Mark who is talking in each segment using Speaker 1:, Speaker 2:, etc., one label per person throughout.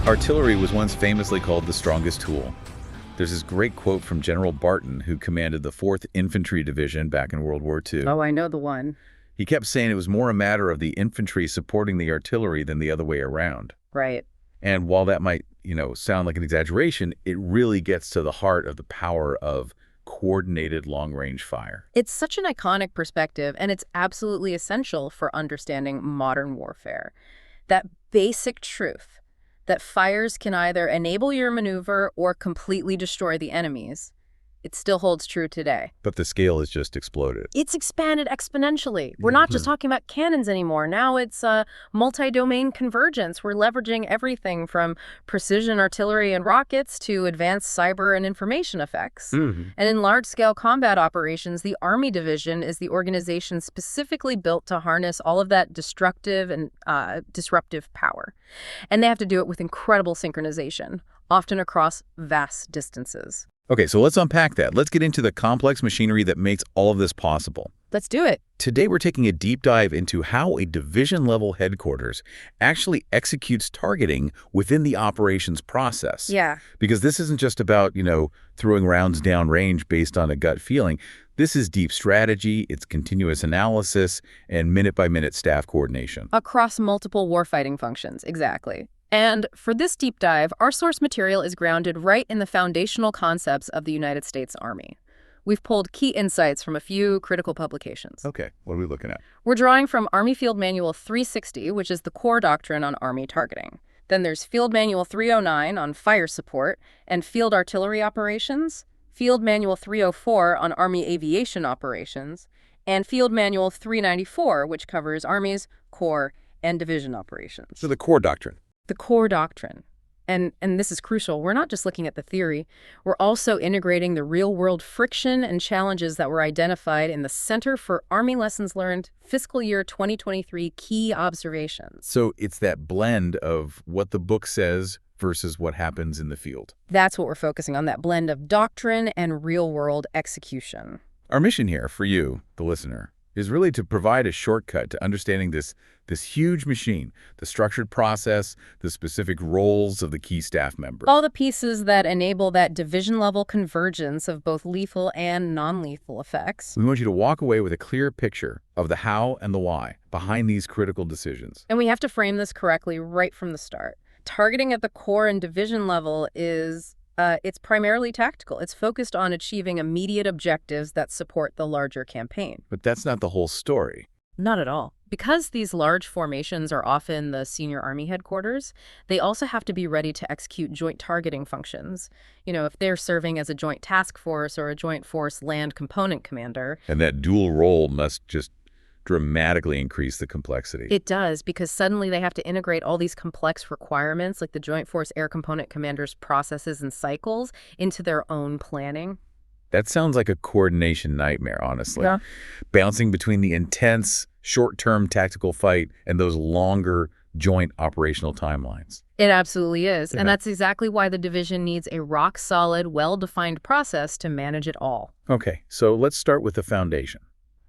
Speaker 1: Artillery was once famously called the strongest tool. There's this great quote from General Barton, who commanded the 4th Infantry Division back in World War II.
Speaker 2: Oh, I know the one.
Speaker 1: He kept saying it was more a matter of the infantry supporting the artillery than the other way around.
Speaker 2: Right.
Speaker 1: And while that might, sound like an exaggeration, it really gets to the heart of the power of coordinated long-range fire.
Speaker 2: It's such an iconic perspective, and it's absolutely essential for understanding modern warfare. That basic truth that fires can either enable your maneuver or completely destroy the enemies, it still holds true today.
Speaker 1: But the scale has just exploded.
Speaker 2: It's expanded exponentially. We're not just talking about cannons anymore. Now it's multi-domain convergence. We're leveraging everything from precision artillery and rockets to advanced cyber and information effects. And in large-scale combat operations, the Army Division is the organization specifically built to harness all of that destructive and disruptive power. And they have to do it with incredible synchronization, often across vast distances.
Speaker 1: Okay, so let's unpack that. Let's get into the complex machinery that makes all of this possible.
Speaker 2: Let's do it.
Speaker 1: Today, we're taking a deep dive into how a division-level headquarters actually executes targeting within the operations process.
Speaker 2: Yeah.
Speaker 1: Because this isn't just about, throwing rounds downrange based on a gut feeling. This is deep strategy, it's continuous analysis, and minute-by-minute staff coordination.
Speaker 2: Across multiple warfighting functions, exactly. And for this deep dive, our source material is grounded right in the foundational concepts of the United States Army. We've pulled key insights from a few critical publications.
Speaker 1: Okay, what are we looking at?
Speaker 2: We're drawing from Army Field Manual 360, which is the core doctrine on Army targeting. Then there's Field Manual 309 on fire support and field artillery operations, Field Manual 304 on Army aviation operations, and Field Manual 394, which covers Army's corps and division operations.
Speaker 1: So the core doctrine.
Speaker 2: The core doctrine. And this is crucial. We're not just looking at the theory. We're also integrating the real-world friction and challenges that were identified in the Center for Army Lessons Learned Fiscal Year 2023 Key Observations.
Speaker 1: So it's that blend of what the book says versus what happens in the field.
Speaker 2: That's what we're focusing on, that blend of doctrine and real-world execution.
Speaker 1: Our mission here for you, the listener, is really to provide a shortcut to understanding this huge machine, the structured process, the specific roles of the key staff members.
Speaker 2: All the pieces that enable that division-level convergence of both lethal and non-lethal effects.
Speaker 1: We want you to walk away with a clear picture of the how and the why behind these critical decisions.
Speaker 2: And we have to frame this correctly right from the start. Targeting at the core and division level is it's primarily tactical. It's focused on achieving immediate objectives that support the larger campaign.
Speaker 1: But that's not the whole story.
Speaker 2: Not at all. Because these large formations are often the senior Army headquarters, they also have to be ready to execute joint targeting functions. If they're serving as a joint task force or a joint force land component commander.
Speaker 1: And that dual role must just dramatically increase the complexity.
Speaker 2: It does, because suddenly they have to integrate all these complex requirements, like the Joint Force Air Component Commander's processes and cycles, into their own planning.
Speaker 1: That sounds like a coordination nightmare, honestly.
Speaker 2: Yeah.
Speaker 1: Bouncing between the intense, short-term tactical fight and those longer joint operational timelines.
Speaker 2: It absolutely is.
Speaker 1: Yeah.
Speaker 2: And that's exactly why the division needs a rock-solid, well-defined process to manage it all.
Speaker 1: Okay, so let's start with the foundation.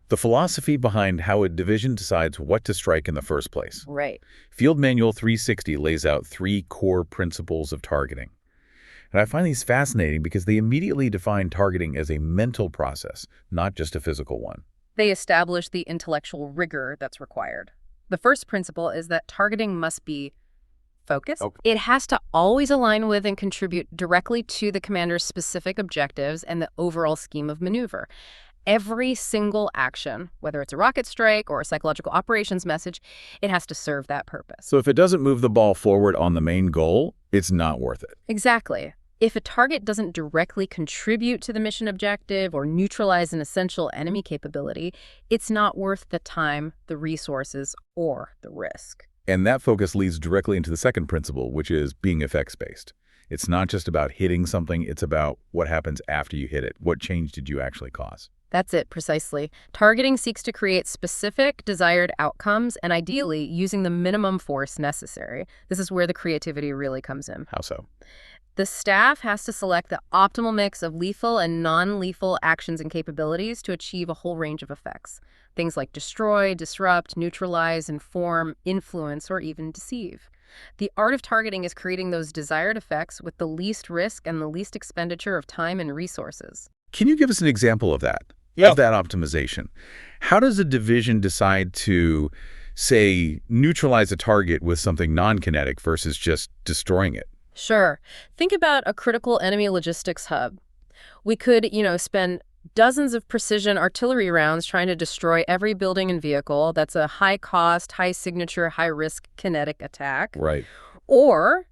Speaker 1: The philosophy behind how a division decides what to strike in the first place.
Speaker 2: Right.
Speaker 1: Field Manual 360 lays out 3 core principles of targeting. And I find these fascinating because they immediately define targeting as a mental process, not just a physical one.
Speaker 2: They establish the intellectual rigor that's required. The first principle is that targeting must be focused.
Speaker 1: Okay.
Speaker 2: It has to always align with and contribute directly to the commander's specific objectives and the overall scheme of maneuver. Every single action, whether it's a rocket strike or a psychological operations message, it has to serve that purpose.
Speaker 1: So if it doesn't move the ball forward on the main goal, it's not worth it.
Speaker 2: Exactly. If a target doesn't directly contribute to the mission objective or neutralize an essential enemy capability, it's not worth the time, the resources, or the risk.
Speaker 1: And that focus leads directly into the second principle, which is being effects-based. It's not just about hitting something, it's about what happens after you hit it. What change did you actually cause?
Speaker 2: That's it, precisely. Targeting seeks to create specific, desired outcomes, and ideally using the minimum force necessary. This is where the creativity really comes in.
Speaker 1: How so?
Speaker 2: The staff has to select the optimal mix of lethal and non-lethal actions and capabilities to achieve a whole range of effects. Things like destroy, disrupt, neutralize, inform, influence, or even deceive. The art of targeting is creating those desired effects with the least risk and the least expenditure of time and resources.
Speaker 1: Can you give us an example of that?
Speaker 3: Yeah.
Speaker 1: Of that optimization? How does a division decide to, say, neutralize a target with something non-kinetic versus just destroying it?
Speaker 2: Sure. Think about a critical enemy logistics hub. We could, spend dozens of precision artillery rounds trying to destroy every building and vehicle. That's a high-cost, high-signature, high-risk kinetic attack.
Speaker 1: Right.
Speaker 2: Or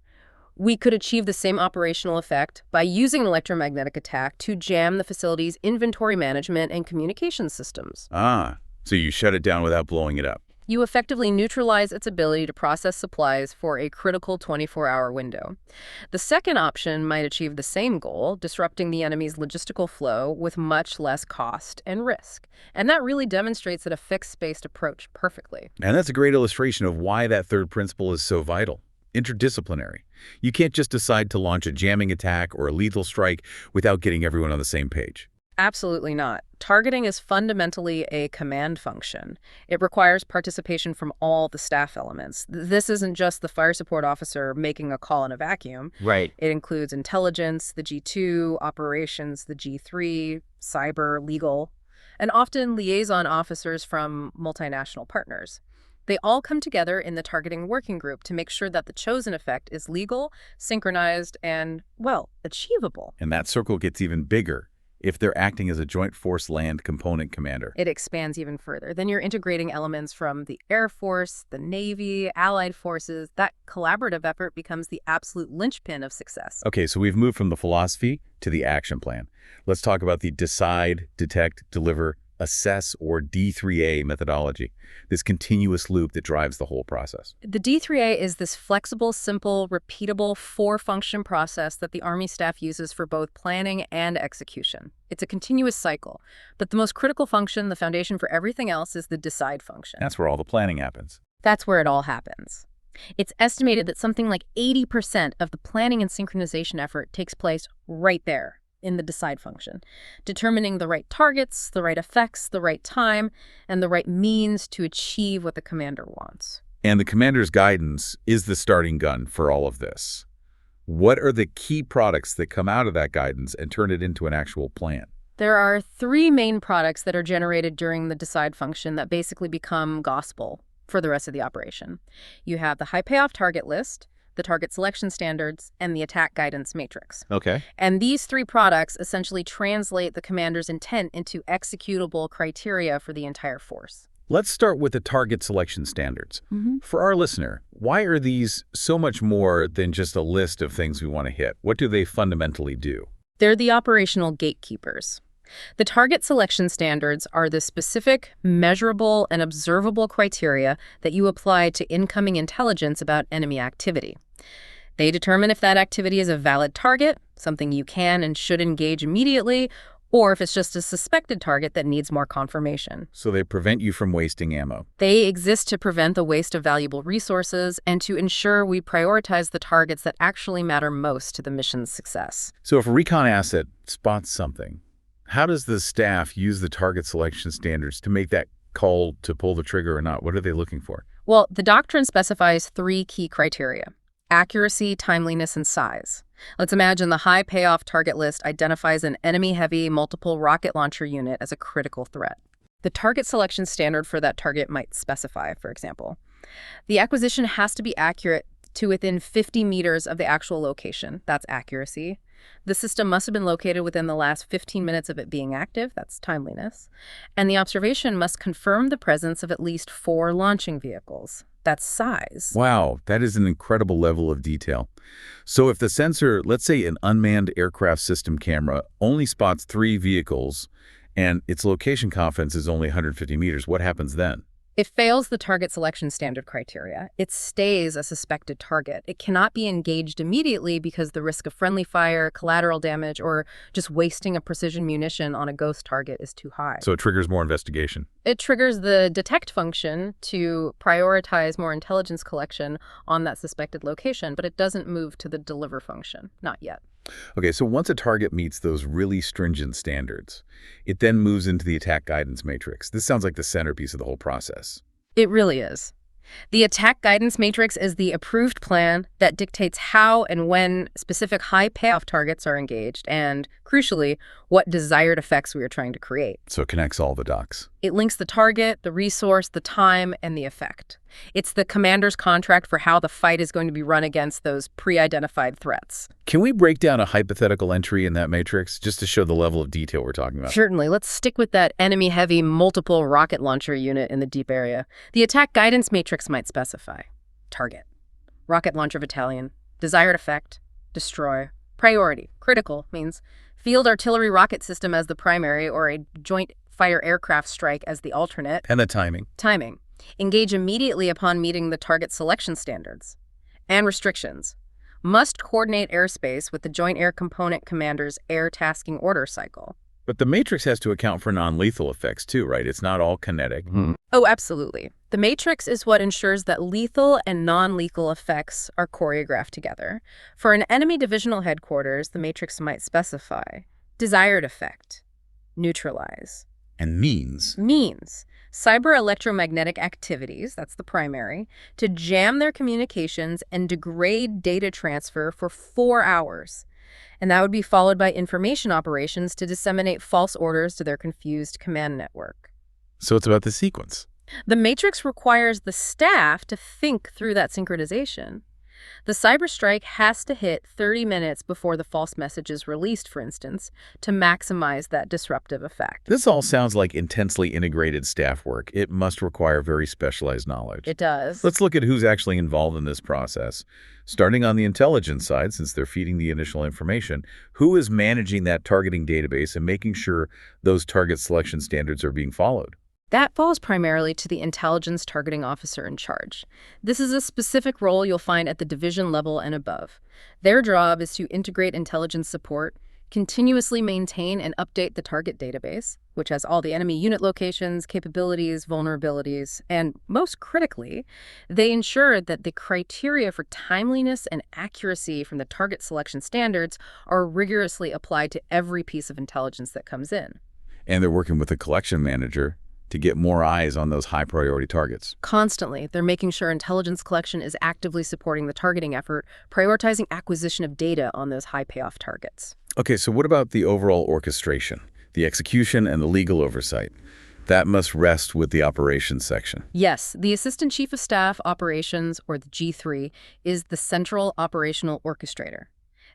Speaker 2: we could achieve the same operational effect by using an electromagnetic attack to jam the facility's inventory management and communication systems.
Speaker 1: Ah, so you shut it down without blowing it up.
Speaker 2: You effectively neutralize its ability to process supplies for a critical 24-hour window. The second option might achieve the same goal, disrupting the enemy's logistical flow with much less cost and risk. And that really demonstrates that a fixed-based approach perfectly.
Speaker 1: And that's a great illustration of why that third principle is so vital. Interdisciplinary. You can't just decide to launch a jamming attack or a lethal strike without getting everyone on the same page.
Speaker 2: Absolutely not. Targeting is fundamentally a command function. It requires participation from all the staff elements. This isn't just the fire support officer making a call in a vacuum.
Speaker 3: Right.
Speaker 2: It includes intelligence, the G2, operations, the G3, cyber, legal, and often liaison officers from multinational partners. They all come together in the targeting working group to make sure that the chosen effect is legal, synchronized, and, well, achievable.
Speaker 1: And that circle gets even bigger if they're acting as a joint force land component commander.
Speaker 2: It expands even further. Then you're integrating elements from the Air Force, the Navy, allied forces. That collaborative effort becomes the absolute linchpin of success.
Speaker 1: Okay, so we've moved from the philosophy to the action plan. Let's talk about the decide, detect, deliver, assess, or D3A methodology, this continuous loop that drives the whole process.
Speaker 2: The D3A is this flexible, simple, repeatable, four-function process that the Army staff uses for both planning and execution. It's a continuous cycle, but the most critical function, the foundation for everything else, is the decide function.
Speaker 1: That's where all the planning happens.
Speaker 2: That's where it all happens. It's estimated that something like 80% of the planning and synchronization effort takes place right there, in the decide function, determining the right targets, the right effects, the right time, and the right means to achieve what the commander wants.
Speaker 1: And the commander's guidance is the starting gun for all of this. What are the key products that come out of that guidance and turn it into an actual plan?
Speaker 2: There are three main products that are generated during the decide function that basically become gospel for the rest of the operation. You have the high payoff target list, the target selection standards, and the attack guidance matrix.
Speaker 1: Okay.
Speaker 2: And these three products essentially translate the commander's intent into executable criteria for the entire force.
Speaker 1: Let's start with the target selection standards. For our listener, why are these so much more than just a list of things we want to hit? What do they fundamentally do?
Speaker 2: They're the operational gatekeepers. The target selection standards are the specific, measurable, and observable criteria that you apply to incoming intelligence about enemy activity. They determine if that activity is a valid target, something you can and should engage immediately, or if it's just a suspected target that needs more confirmation.
Speaker 1: So they prevent you from wasting ammo.
Speaker 2: They exist to prevent the waste of valuable resources and to ensure we prioritize the targets that actually matter most to the mission's success.
Speaker 1: So if a recon asset spots something, how does the staff use the target selection standards to make that call to pull the trigger or not? What are they looking for?
Speaker 2: Well, the doctrine specifies three key criteria: accuracy, timeliness, and size. Let's imagine the high payoff target list identifies an enemy-heavy multiple rocket launcher unit as a critical threat. The target selection standard for that target might specify, for example, the acquisition has to be accurate to within 50 meters of the actual location. That's accuracy. The system must have been located within the last 15 minutes of it being active. That's timeliness. And the observation must confirm the presence of at least 4 launching vehicles. That's size.
Speaker 1: Wow, that is an incredible level of detail. So if the sensor, let's say an unmanned aircraft system camera, only spots 3 vehicles and its location confidence is only 150 meters, what happens then?
Speaker 2: It fails the target selection standard criteria. It stays a suspected target. It cannot be engaged immediately because the risk of friendly fire, collateral damage, or just wasting a precision munition on a ghost target is too high.
Speaker 1: So it triggers more investigation.
Speaker 2: It triggers the detect function to prioritize more intelligence collection on that suspected location, but it doesn't move to the deliver function. Not yet.
Speaker 1: Okay, so once a target meets those really stringent standards, it then moves into the attack guidance matrix. This sounds like the centerpiece of the whole process.
Speaker 2: It really is. The attack guidance matrix is the approved plan that dictates how and when specific high payoff targets are engaged and, crucially, what desired effects we are trying to create.
Speaker 1: So it connects all the dots.
Speaker 2: It links the target, the resource, the time, and the effect. It's the commander's contract for how the fight is going to be run against those pre-identified threats.
Speaker 1: Can we break down a hypothetical entry in that matrix just to show the level of detail we're talking about?
Speaker 2: Certainly. Let's stick with that enemy-heavy multiple rocket launcher unit in the deep area. The attack guidance matrix might specify target, rocket launcher battalion, desired effect, destroy, priority, critical means field artillery rocket system as the primary or a joint fire aircraft strike as the alternate.
Speaker 1: And the timing.
Speaker 2: Timing. Engage immediately upon meeting the target selection standards. And restrictions. Must coordinate airspace with the Joint Air Component Commander's air tasking order cycle.
Speaker 1: But the matrix has to account for non-lethal effects too, right? It's not all kinetic.
Speaker 2: Oh, absolutely. The matrix is what ensures that lethal and non-lethal effects are choreographed together. For an enemy divisional headquarters, the matrix might specify desired effect, neutralize.
Speaker 1: And means.
Speaker 2: Means cyber electromagnetic activities, that's the primary, to jam their communications and degrade data transfer for 4 hours. And that would be followed by information operations to disseminate false orders to their confused command network.
Speaker 1: So it's about the sequence.
Speaker 2: The matrix requires the staff to think through that synchronization. The cyber strike has to hit 30 minutes before the false message is released, for instance, to maximize that disruptive effect.
Speaker 1: This all sounds like intensely integrated staff work. It must require very specialized knowledge.
Speaker 2: It does.
Speaker 1: Let's look at who's actually involved in this process. Starting on the intelligence side, since they're feeding the initial information, who is managing that targeting database and making sure those target selection standards are being followed?
Speaker 2: That falls primarily to the intelligence targeting officer in charge. This is a specific role you'll find at the division level and above. Their job is to integrate intelligence support, continuously maintain and update the target database, which has all the enemy unit locations, capabilities, vulnerabilities, and most critically, they ensure that the criteria for timeliness and accuracy from the target selection standards are rigorously applied to every piece of intelligence that comes in.
Speaker 1: And they're working with a collection manager to get more eyes on those high-priority targets.
Speaker 2: Constantly, they're making sure intelligence collection is actively supporting the targeting effort, prioritizing acquisition of data on those high-payoff targets.
Speaker 1: Okay, so what about the overall orchestration, the execution, and the legal oversight? That must rest with the operations section.
Speaker 2: Yes, the Assistant Chief of Staff Operations, or the G3, is the central operational orchestrator.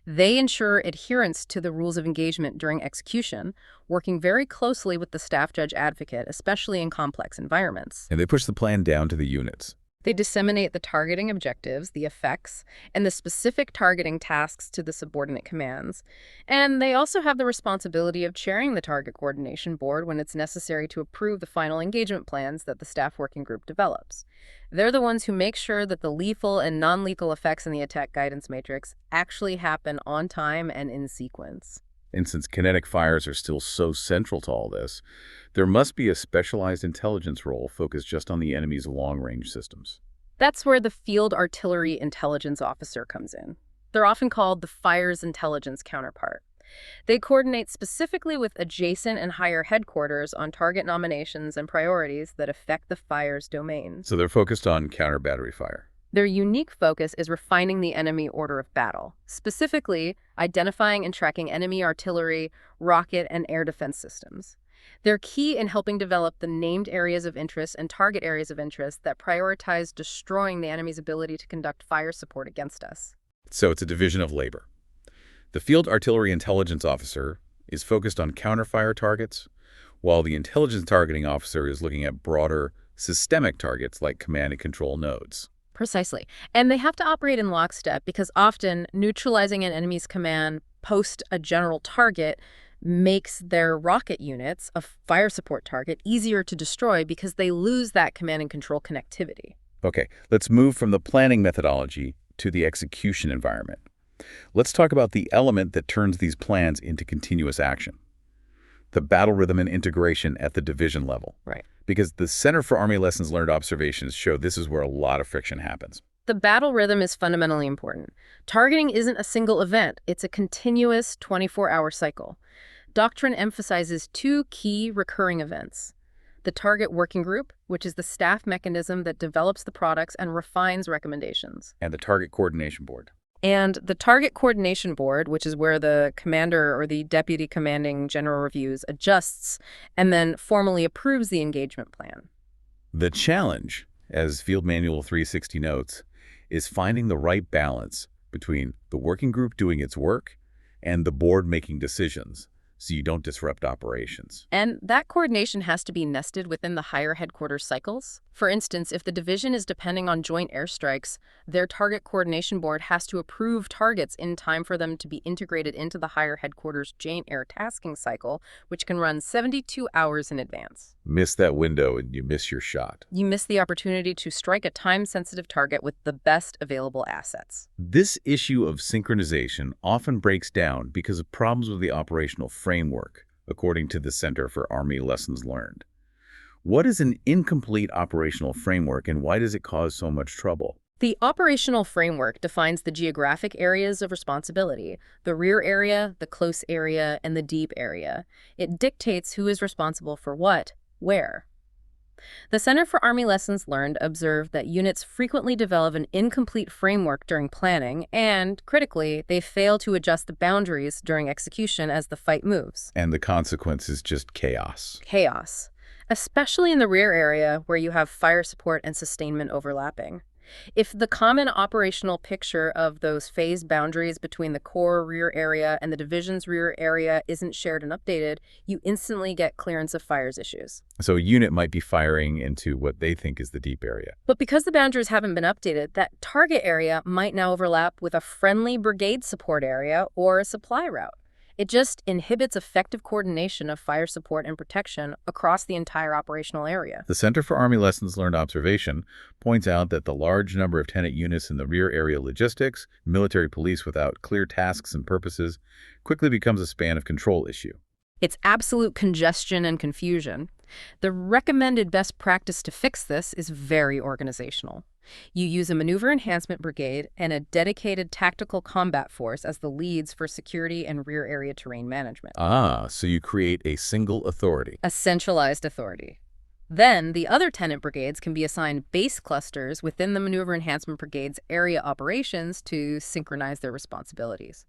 Speaker 2: They ensure adherence to the rules of engagement during execution, working very closely with the staff judge advocate, especially in complex environments.
Speaker 1: And they push the plan down to the units.
Speaker 2: They disseminate the targeting objectives, the effects, and the specific targeting tasks to the subordinate commands. And they also have the responsibility of chairing the target coordination board when it's necessary to approve the final engagement plans that the staff working group develops. They're the ones who make sure that the lethal and non-lethal effects in the attack guidance matrix actually happen on time and in sequence.
Speaker 1: And since kinetic fires are still so central to all this, there must be a specialized intelligence role focused just on the enemy's long-range systems.
Speaker 2: That's where the Field Artillery Intelligence Officer comes in. They're often called the Fire's intelligence counterpart. They coordinate specifically with adjacent and higher headquarters on target nominations and priorities that affect the fire's domain.
Speaker 1: So they're focused on counter-battery fire.
Speaker 2: Their unique focus is refining the enemy order of battle, specifically identifying and tracking enemy artillery, rocket, and air defense systems. They're key in helping develop the named areas of interest and target areas of interest that prioritize destroying the enemy's ability to conduct fire support against us.
Speaker 1: So it's a division of labor. The Field Artillery Intelligence Officer is focused on counterfire targets, while the Intelligence Targeting Officer is looking at broader, systemic targets like command and control nodes.
Speaker 2: Precisely. And they have to operate in lockstep because often neutralizing an enemy's command post a general target makes their rocket units, a fire support target, easier to destroy because they lose that command and control connectivity.
Speaker 1: Okay, let's move from the planning methodology to the execution environment. Let's talk about the element that turns these plans into continuous action. The battle rhythm and integration at the division level.
Speaker 2: Right.
Speaker 1: Because the Center for Army Lessons Learned observations show this is where a lot of friction happens.
Speaker 2: The battle rhythm is fundamentally important. Targeting isn't a single event. It's a continuous 24-hour cycle. Doctrine emphasizes two key recurring events: The target working group, which is the staff mechanism that develops the products and refines recommendations.
Speaker 1: And the target coordination board.
Speaker 2: And the target coordination board, which is where the commander or the deputy commanding general reviews, adjusts, and then formally approves the engagement plan.
Speaker 1: The challenge, as Field Manual 360 notes, is finding the right balance between the working group doing its work and the board making decisions, so you don't disrupt operations.
Speaker 2: And that coordination has to be nested within the higher headquarters cycles. For instance, if the division is depending on joint airstrikes, their target coordination board has to approve targets in time for them to be integrated into the higher headquarters joint air tasking cycle, which can run 72 hours in advance.
Speaker 1: Miss that window and you miss your shot.
Speaker 2: You miss the opportunity to strike a time-sensitive target with the best available assets.
Speaker 1: This issue of synchronization often breaks down because of problems with the operational framework, according to the Center for Army Lessons Learned. What is an incomplete operational framework and why does it cause so much trouble?
Speaker 2: The operational framework defines the geographic areas of responsibility, the rear area, the close area, and the deep area. It dictates who is responsible for what, where. The Center for Army Lessons Learned observed that units frequently develop an incomplete framework during planning, and, critically, they fail to adjust the boundaries during execution as the fight moves.
Speaker 1: And the consequence is just chaos.
Speaker 2: Chaos, especially in the rear area where you have fire support and sustainment overlapping. If the common operational picture of those phased boundaries between the core rear area and the division's rear area isn't shared and updated, you instantly get clearance of fires issues.
Speaker 1: So a unit might be firing into what they think is the deep area.
Speaker 2: But because the boundaries haven't been updated, that target area might now overlap with a friendly brigade support area or a supply route. It just inhibits effective coordination of fire support and protection across the entire operational area.
Speaker 1: The Center for Army Lessons Learned observation points out that the large number of tenant units in the rear area logistics, military police without clear tasks and purposes, quickly becomes a span of control issue.
Speaker 2: It's absolute congestion and confusion. The recommended best practice to fix this is very organizational. You use a maneuver enhancement brigade and a dedicated tactical combat force as the leads for security and rear area terrain management.
Speaker 1: So you create a single authority.
Speaker 2: A centralized authority. Then, the other tenant brigades can be assigned base clusters within the Maneuver Enhancement Brigade's area operations to synchronize their responsibilities.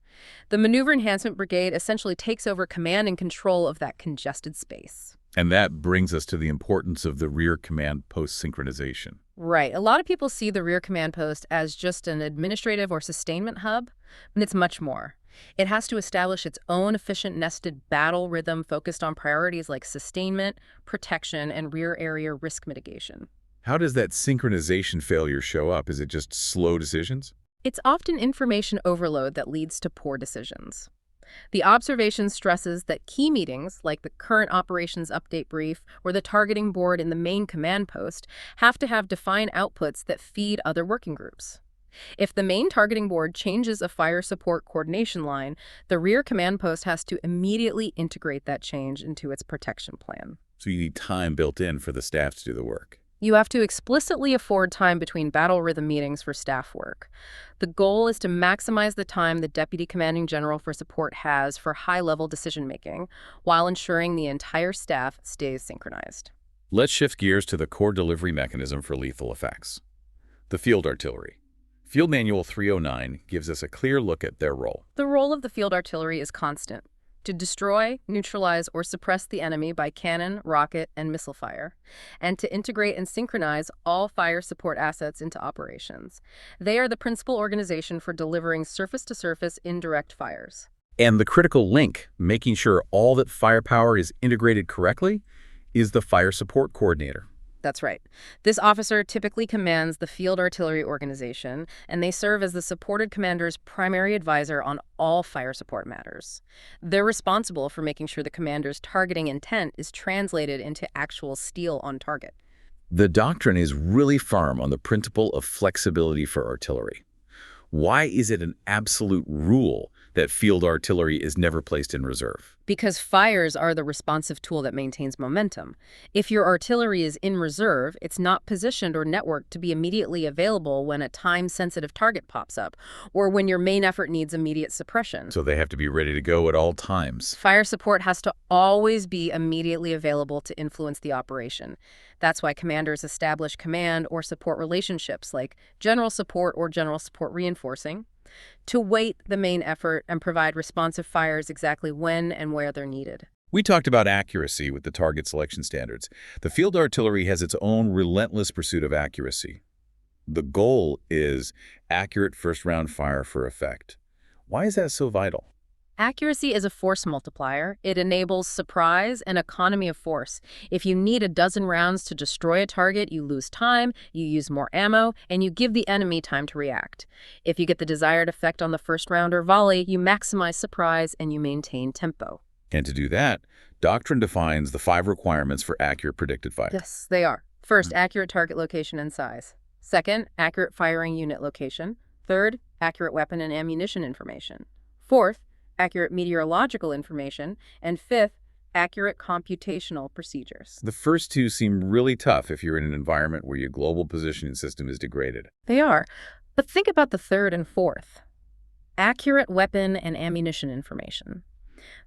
Speaker 2: The Maneuver Enhancement Brigade essentially takes over command and control of that congested space.
Speaker 1: And that brings us to the importance of the rear command post synchronization.
Speaker 2: Right. A lot of people see the rear command post as just an administrative or sustainment hub, but it's much more. It has to establish its own efficient nested battle rhythm focused on priorities like sustainment, protection, and rear area risk mitigation.
Speaker 1: How does that synchronization failure show up? Is it just slow decisions?
Speaker 2: It's often information overload that leads to poor decisions. The observation stresses that key meetings, like the current operations update brief or the targeting board in the main command post, have to have defined outputs that feed other working groups. If the main targeting board changes a fire support coordination line, the rear command post has to immediately integrate that change into its protection plan.
Speaker 1: So you need time built in for the staff to do the work.
Speaker 2: You have to explicitly afford time between battle rhythm meetings for staff work. The goal is to maximize the time the Deputy Commanding General for Support has for high-level decision-making, while ensuring the entire staff stays synchronized.
Speaker 1: Let's shift gears to the core delivery mechanism for lethal effects. The field artillery. Field Manual 309 gives us a clear look at their role.
Speaker 2: The role of the field artillery is constant: to destroy, neutralize, or suppress the enemy by cannon, rocket, and missile fire, and to integrate and synchronize all fire support assets into operations. They are the principal organization for delivering surface-to-surface indirect fires.
Speaker 1: And the critical link, making sure all that firepower is integrated correctly, is the fire support coordinator.
Speaker 2: That's right. This officer typically commands the field artillery organization, and they serve as the supported commander's primary advisor on all fire support matters. They're responsible for making sure the commander's targeting intent is translated into actual steel on target.
Speaker 1: The doctrine is really firm on the principle of flexibility for artillery. Why is it an absolute rule that field artillery is never placed in reserve?
Speaker 2: Because fires are the responsive tool that maintains momentum. If your artillery is in reserve, it's not positioned or networked to be immediately available when a time-sensitive target pops up, or when your main effort needs immediate suppression.
Speaker 1: So they have to be ready to go at all times.
Speaker 2: Fire support has to always be immediately available to influence the operation. That's why commanders establish command or support relationships like general support or general support reinforcing to weight the main effort and provide responsive fires exactly when and where they're needed.
Speaker 1: We talked about accuracy with the target selection standards. The field artillery has its own relentless pursuit of accuracy. The goal is accurate first-round fire for effect. Why is that so vital?
Speaker 2: Accuracy is a force multiplier. It enables surprise and economy of force. If you need a dozen rounds to destroy a target, you lose time, you use more ammo, and you give the enemy time to react. If you get the desired effect on the first round or volley, you maximize surprise and you maintain tempo.
Speaker 1: And to do that, Doctrine defines the 5 requirements for accurate predicted fire.
Speaker 2: Yes, they are. First, accurate target location and size. Second, accurate firing unit location. Third, accurate weapon and ammunition information. Fourth, accurate meteorological information. And fifth, accurate computational procedures.
Speaker 1: The first 2 seem really tough if you're in an environment where your global positioning system is degraded.
Speaker 2: They are. But think about the third and fourth. Accurate weapon and ammunition information.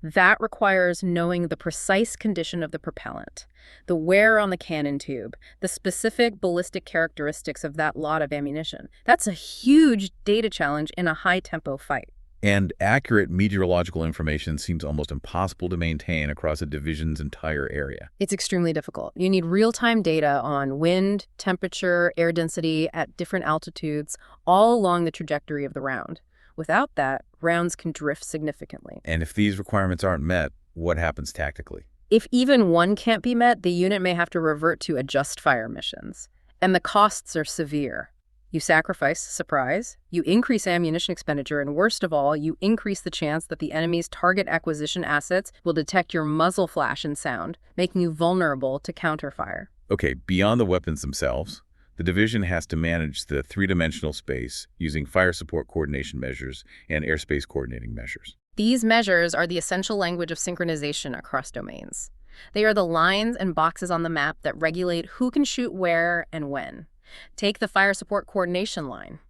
Speaker 2: That requires knowing the precise condition of the propellant, the wear on the cannon tube, the specific ballistic characteristics of that lot of ammunition. That's a huge data challenge in a high-tempo fight.
Speaker 1: And accurate meteorological information seems almost impossible to maintain across a division's entire area.
Speaker 2: It's extremely difficult. You need real-time data on wind, temperature, air density at different altitudes, all along the trajectory of the round. Without that, rounds can drift significantly.
Speaker 1: And if these requirements aren't met, what happens tactically?
Speaker 2: If even one can't be met, the unit may have to revert to adjust fire missions. And the costs are severe. You sacrifice surprise, you increase ammunition expenditure, and worst of all, you increase the chance that the enemy's target acquisition assets will detect your muzzle flash and sound, making you vulnerable to counterfire.
Speaker 1: Okay, beyond the weapons themselves, the division has to manage the 3-dimensional space using fire support coordination measures and airspace coordinating measures.
Speaker 2: These measures are the essential language of synchronization across domains. They are the lines and boxes on the map that regulate who can shoot where and when. Take the fire support coordination line.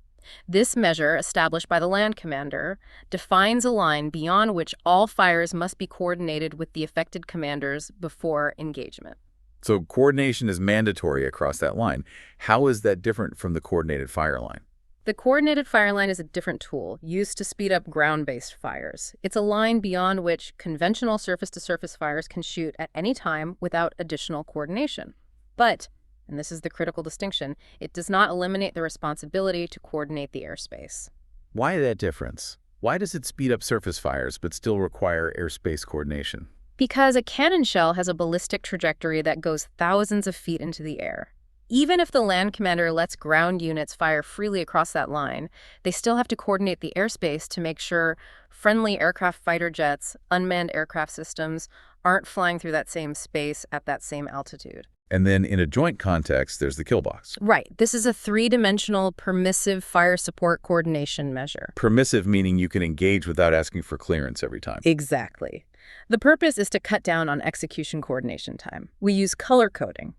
Speaker 2: This measure, established by the land commander, defines a line beyond which all fires must be coordinated with the affected commanders before engagement.
Speaker 1: So coordination is mandatory across that line. How is that different from the coordinated fire line?
Speaker 2: The coordinated fire line is a different tool used to speed up ground-based fires. It's a line beyond which conventional surface-to-surface fires can shoot at any time without additional coordination. But, and this is the critical distinction, it does not eliminate the responsibility to coordinate the airspace.
Speaker 1: Why that difference? Why does it speed up surface fires but still require airspace coordination?
Speaker 2: Because a cannon shell has a ballistic trajectory that goes thousands of feet into the air. Even if the land commander lets ground units fire freely across that line, they still have to coordinate the airspace to make sure friendly aircraft fighter jets, unmanned aircraft systems, aren't flying through that same space at that same altitude.
Speaker 1: And then in a joint context, there's the kill box.
Speaker 2: Right. This is a 3-dimensional permissive fire support coordination measure.
Speaker 1: Permissive meaning you can engage without asking for clearance every time.
Speaker 2: Exactly. The purpose is to cut down on execution coordination time. We use color coding.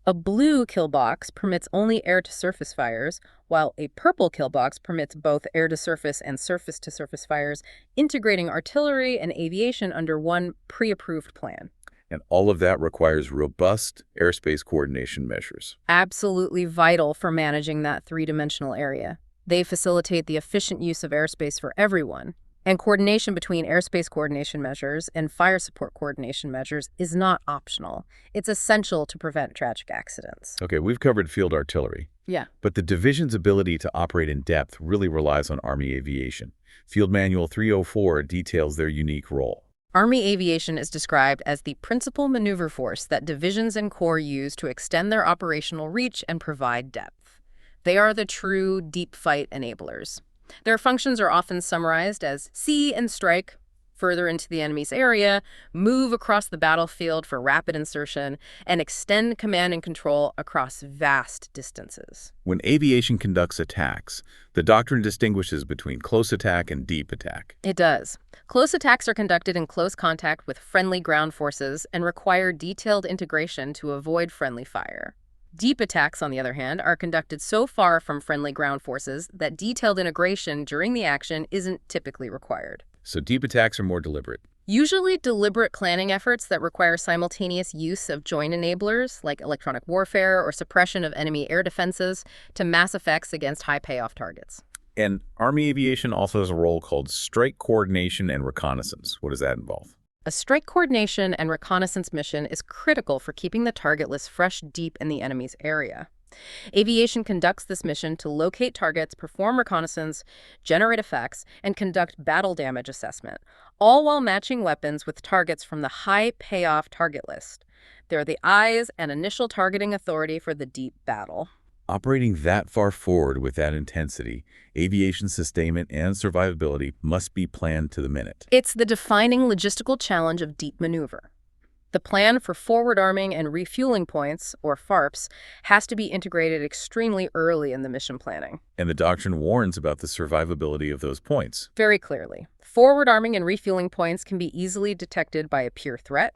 Speaker 2: A blue kill box permits only air-to-surface fires, while a purple kill box permits both air-to-surface and surface-to-surface fires, integrating artillery and aviation under one pre-approved plan.
Speaker 1: And all of that requires robust airspace coordination measures.
Speaker 2: Absolutely vital for managing that 3-dimensional area. They facilitate the efficient use of airspace for everyone. And coordination between airspace coordination measures and fire support coordination measures is not optional. It's essential to prevent tragic accidents.
Speaker 1: Okay, we've covered field artillery.
Speaker 2: Yeah.
Speaker 1: But the division's ability to operate in depth really relies on Army aviation. Field Manual 304 details their unique role.
Speaker 2: Army aviation is described as the principal maneuver force that divisions and corps use to extend their operational reach and provide depth. They are the true deep fight enablers. Their functions are often summarized as see and strike, further into the enemy's area, move across the battlefield for rapid insertion, and extend command and control across vast distances.
Speaker 1: When aviation conducts attacks, the doctrine distinguishes between close attack and deep attack.
Speaker 2: It does. Close attacks are conducted in close contact with friendly ground forces and require detailed integration to avoid friendly fire. Deep attacks, on the other hand, are conducted so far from friendly ground forces that detailed integration during the action isn't typically required.
Speaker 1: So deep attacks are more deliberate.
Speaker 2: Usually deliberate planning efforts that require simultaneous use of joint enablers like electronic warfare or suppression of enemy air defenses to mass effects against high payoff targets.
Speaker 1: And Army aviation also has a role called strike coordination and reconnaissance. What does that involve?
Speaker 2: A strike coordination and reconnaissance mission is critical for keeping the target list fresh deep in the enemy's area. Aviation conducts this mission to locate targets, perform reconnaissance, generate effects, and conduct battle damage assessment, all while matching weapons with targets from the high payoff target list. They're the eyes and initial targeting authority for the deep battle.
Speaker 1: Operating that far forward with that intensity, aviation sustainment and survivability must be planned to the minute.
Speaker 2: It's the defining logistical challenge of deep maneuver. The plan for forward arming and refueling points, or FARPs, has to be integrated extremely early in the mission planning.
Speaker 1: And the doctrine warns about the survivability of those points.
Speaker 2: Very clearly. Forward arming and refueling points can be easily detected by a peer threat,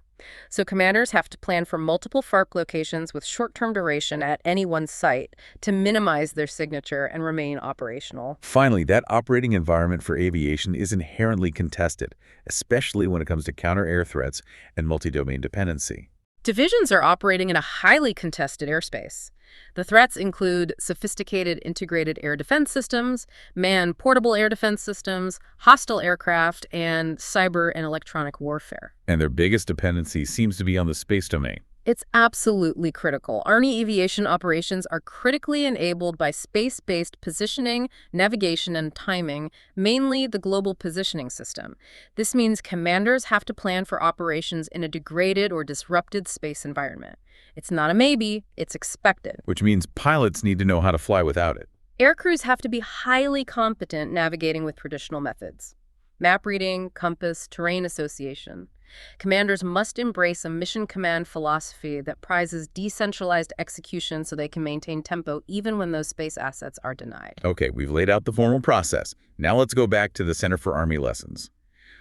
Speaker 2: so commanders have to plan for multiple FARP locations with short-term duration at any one site to minimize their signature and remain operational.
Speaker 1: Finally, that operating environment for aviation is inherently contested, especially when it comes to counter-air threats and multi-domain dependency.
Speaker 2: Divisions are operating in a highly contested airspace. The threats include sophisticated integrated air defense systems, manned portable air defense systems, hostile aircraft, and cyber and electronic warfare.
Speaker 1: And their biggest dependency seems to be on the space domain.
Speaker 2: It's absolutely critical. Army aviation operations are critically enabled by space-based positioning, navigation, and timing, mainly the global positioning system. This means commanders have to plan for operations in a degraded or disrupted space environment. It's not a maybe, it's expected.
Speaker 1: Which means pilots need to know how to fly without it.
Speaker 2: Aircrews have to be highly competent navigating with traditional methods. Map reading, compass, terrain association. Commanders must embrace a mission command philosophy that prizes decentralized execution so they can maintain tempo even when those space assets are denied.
Speaker 1: Okay, we've laid out the formal process. Now let's go back to the Center for Army Lessons.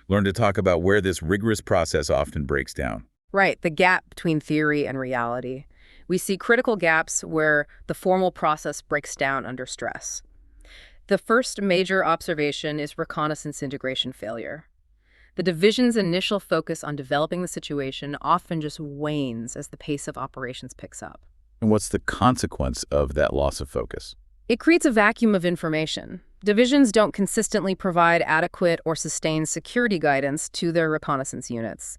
Speaker 1: Learn to talk about where this rigorous process often breaks down.
Speaker 2: Right, the gap between theory and reality. We see critical gaps where the formal process breaks down under stress. The first major observation is reconnaissance integration failure. The division's initial focus on developing the situation often just wanes as the pace of operations picks up.
Speaker 1: And what's the consequence of that loss of focus?
Speaker 2: It creates a vacuum of information. Divisions don't consistently provide adequate or sustained security guidance to their reconnaissance units.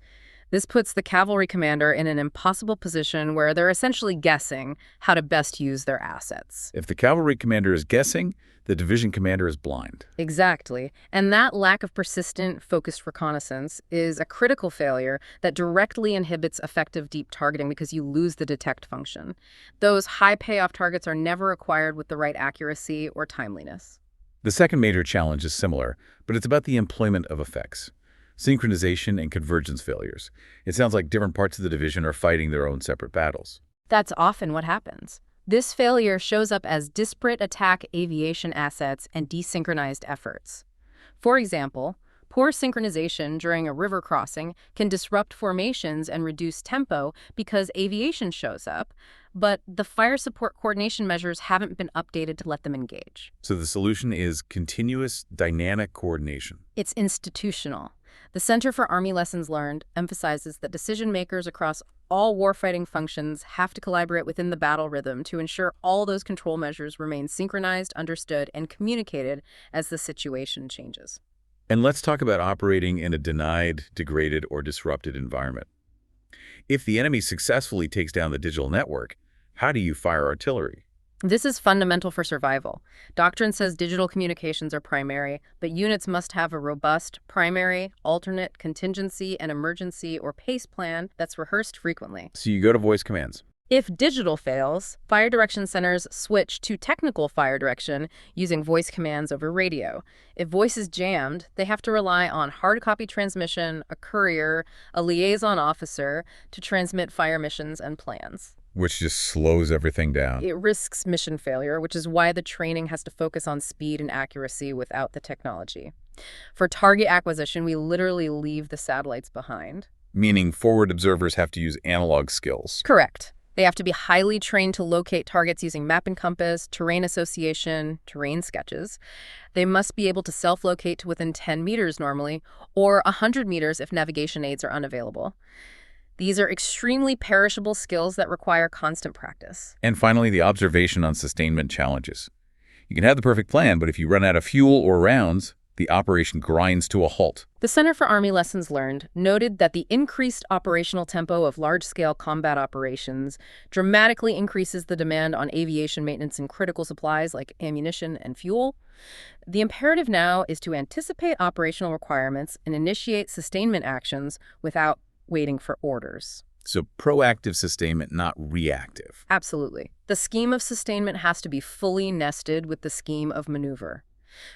Speaker 2: This puts the cavalry commander in an impossible position where they're essentially guessing how to best use their assets.
Speaker 1: If the cavalry commander is guessing, the division commander is blind.
Speaker 2: Exactly. And that lack of persistent, focused reconnaissance is a critical failure that directly inhibits effective deep targeting because you lose the detect function. Those high payoff targets are never acquired with the right accuracy or timeliness.
Speaker 1: The second major challenge is similar, but it's about the employment of effects. Synchronization and convergence failures. It sounds like different parts of the division are fighting their own separate battles.
Speaker 2: That's often what happens. This failure shows up as disparate attack aviation assets and desynchronized efforts. For example, poor synchronization during a river crossing can disrupt formations and reduce tempo because aviation shows up, but the fire support coordination measures haven't been updated to let them engage.
Speaker 1: So the solution is continuous, dynamic coordination.
Speaker 2: It's institutional. The Center for Army Lessons Learned emphasizes that decision-makers across all warfighting functions have to collaborate within the battle rhythm to ensure all those control measures remain synchronized, understood, and communicated as the situation changes.
Speaker 1: And let's talk about operating in a denied, degraded, or disrupted environment. If the enemy successfully takes down the digital network, how do you fire artillery?
Speaker 2: This is fundamental for survival. Doctrine says digital communications are primary, but units must have a robust primary, alternate, contingency, and emergency or PACE plan that's rehearsed frequently.
Speaker 1: So you go to voice commands.
Speaker 2: If digital fails, fire direction centers switch to technical fire direction using voice commands over radio. If voice is jammed, they have to rely on hard copy transmission, a courier, a liaison officer to transmit fire missions and plans.
Speaker 1: Which just slows everything down.
Speaker 2: It risks mission failure, which is why the training has to focus on speed and accuracy without the technology. For target acquisition, we literally leave the satellites behind.
Speaker 1: Meaning forward observers have to use analog skills.
Speaker 2: Correct. They have to be highly trained to locate targets using map and compass, terrain association, terrain sketches. They must be able to self-locate to within 10 meters normally, or 100 meters if navigation aids are unavailable. These are extremely perishable skills that require constant practice.
Speaker 1: And finally, the observation on sustainment challenges. You can have the perfect plan, but if you run out of fuel or rounds, the operation grinds to a halt.
Speaker 2: The Center for Army Lessons Learned noted that the increased operational tempo of large-scale combat operations dramatically increases the demand on aviation maintenance and critical supplies like ammunition and fuel. The imperative now is to anticipate operational requirements and initiate sustainment actions without waiting for orders.
Speaker 1: So proactive sustainment, not reactive.
Speaker 2: Absolutely. The scheme of sustainment has to be fully nested with the scheme of maneuver.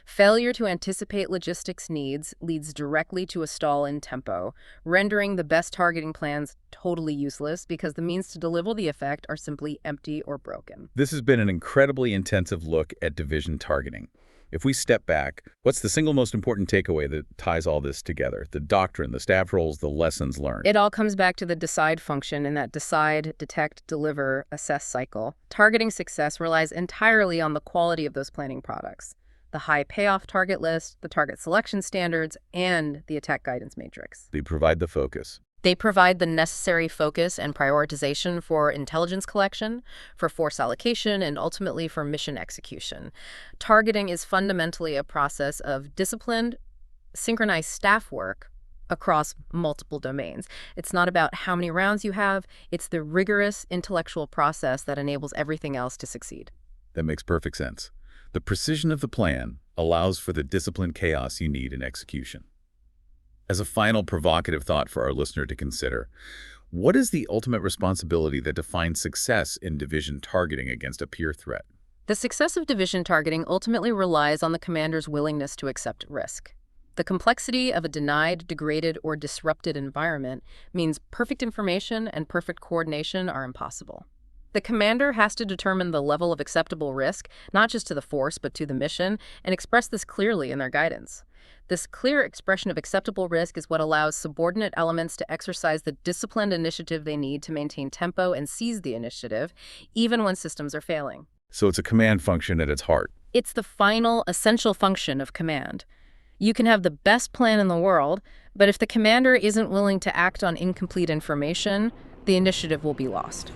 Speaker 2: Failure to anticipate logistics needs leads directly to a stall in tempo, rendering the best targeting plans totally useless because the means to deliver the effect are simply empty or broken.
Speaker 1: This has been an incredibly intensive look at division targeting. If we step back, what's the single most important takeaway that ties all this together? The doctrine, the staff roles, the lessons learned.
Speaker 2: It all comes back to the decide function in that decide, detect, deliver, assess cycle. Targeting success relies entirely on the quality of those planning products. The high payoff target list, the target selection standards, and the attack guidance matrix.
Speaker 1: They provide the focus.
Speaker 2: They provide the necessary focus and prioritization for intelligence collection, for force allocation, and ultimately for mission execution. Targeting is fundamentally a process of disciplined, synchronized staff work across multiple domains. It's not about how many rounds you have, it's the rigorous intellectual process that enables everything else to succeed.
Speaker 1: That makes perfect sense. The precision of the plan allows for the disciplined chaos you need in execution. As a final provocative thought for our listener to consider, what is the ultimate responsibility that defines success in division targeting against a peer threat?
Speaker 2: The success of division targeting ultimately relies on the commander's willingness to accept risk. The complexity of a denied, degraded, or disrupted environment means perfect information and perfect coordination are impossible. The commander has to determine the level of acceptable risk, not just to the force, but to the mission, and express this clearly in their guidance. This clear expression of acceptable risk is what allows subordinate elements to exercise the disciplined initiative they need to maintain tempo and seize the initiative, even when systems are failing.
Speaker 1: So it's a command function at its heart.
Speaker 2: It's the final, essential function of command. You can have the best plan in the world, but if the commander isn't willing to act on incomplete information, the initiative will be lost.